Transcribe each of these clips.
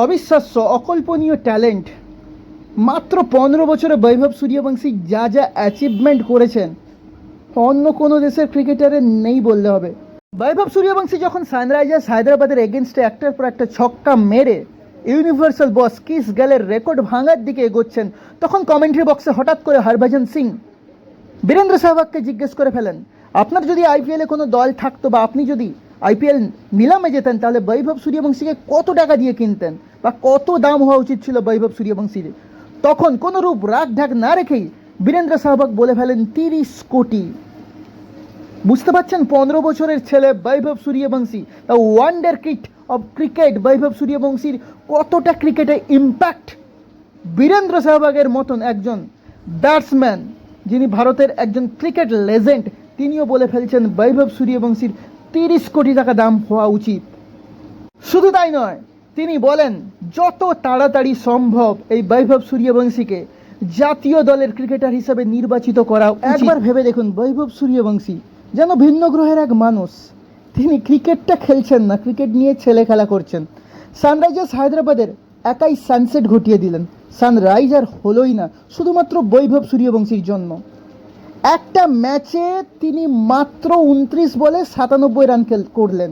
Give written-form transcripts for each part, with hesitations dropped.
অবিশ্বাস্য অকল্পনীয় ট্যালেন্ট। মাত্র 15 বছরে বৈভব সূর্যবংশী যা যা অ্যাচিভমেন্ট করেছেন অন্য কোনো দেশের ক্রিকেটারের নেই বললে হবে। বৈভব সূর্যবংশী যখন সানরাইজার্স হায়দ্রাবাদের এগেনস্টে একটার পর একটা ছক্কা মেরে ইউনিভার্সাল বস কিস গেলের রেকর্ড ভাঙার দিকে এগোচ্ছেন, তখন কমেন্ট্রি বক্সে হঠাৎ করে হরভজন সিং বীরেন্দ্র সেহবাগকে জিজ্ঞেস করে ফেলেন, আপনার যদি আইপিএলে কোনো দল থাকতো বা আপনি যদি আইপিএল নিলামে যেতেন তাহলে বৈভব সূর্যবংশীকে কত টাকা দিয়ে কিনতেন বা কত দাম হওয়া উচিত ছিল বৈভব সূর্যবংশীর। তখন কোনো রূপ রাগ ঢাক না রেখেই বীরেন্দ্র সেহবাগ বলে ফেলেন 30 কোটি। বুঝতে পারছেন 15 বছরের ছেলে Vaibhav Suryavanshi, the wonder kid of cricket Vaibhav সূর্যবংশীর কতটা ক্রিকেটে ইম্প্যাক্ট। বীরেন্দ্র সেহবাগের মতন একজন ব্যাটসম্যান যিনি ভারতের একজন ক্রিকেট লেজেন্ড, তিনিও বলে ফেলছেন বৈভব সূর্যবংশীর 30 কোটি টাকা দাম হওয়া উচিত। শুধু তাই নয়, তিনি বলেন যত তাড়াতাড়ি সম্ভব এই বৈভব সূর্যবংশীকে জাতীয় দলের ক্রিকেটার হিসেবে নির্বাচিত করা উচিত। একবার ভেবে দেখুন, বৈভব সূর্যবংশী যেন ভিন্ন গ্রহের এক মানুষ। তিনি ক্রিকেটটা খেলছেন না, ক্রিকেট নিয়ে ছেলে খেলা করছেন। সানরাইজার্স হায়দ্রাবাদের একাই সানসেট ঘটিয়ে দিলেন। সানরাইজ আর হলোই না শুধুমাত্র বৈভব সূর্যবংশীর জন্য। একটা ম্যাচে তিনি মাত্র 29 বলে 97 রান করলেন,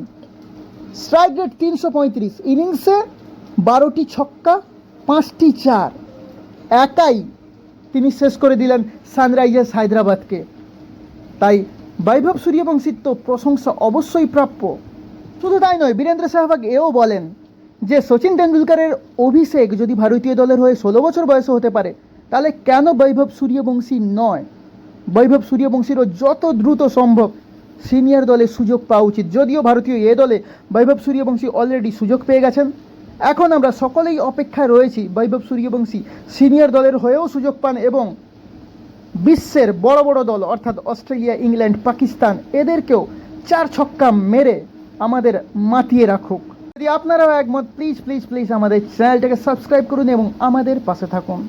স্ট্রাইক রেট 335, ইনিংসে 12টি ছক্কা 5টি চার, একাই তিনি শেষ করে দিলেন সানরাইজার্স হায়দ্রাবাদকে। তাই বৈভব সূর্যবংশীর তো প্রশংসা অবশ্যই প্রাপ্য। শুধু তাই নয়, বীরেন্দ্র সেহবাগ এও বলেন যে সচিন তেন্ডুলকরের অভিষেক যদি ভারতীয় দলের হয়ে 16 বছর বয়সে হতে পারে তাহলে কেন বৈভব সূর্যবংশী নয়। বৈভব সূর্যবংশীরও যত দ্রুত সম্ভব সিনিয়র দলে সুযোগ পাওয়া উচিত। যদিও ভারতীয় এ দলে বৈভব সূর্যবংশী অলরেডি সুযোগ পেয়ে গেছেন, এখন আমরা সকলেই অপেক্ষায় রয়েছি বৈভব সূর্যবংশী সিনিয়র দলের হয়েও সুযোগ পান এবং বিশ্বের বড় বড় দল অর্থাৎ অস্ট্রেলিয়া, ইংল্যান্ড, পাকিস্তান এদেরকেও 4 ছক্কা মেরে আমাদের মাতিয়ে রাখুক। যদি আপনারাও একমত, প্লিজ প্লিজ প্লিজ আমাদের চ্যানেলটাকে সাবস্ক্রাইব করুন এবং আমাদের পাশে থাকুন।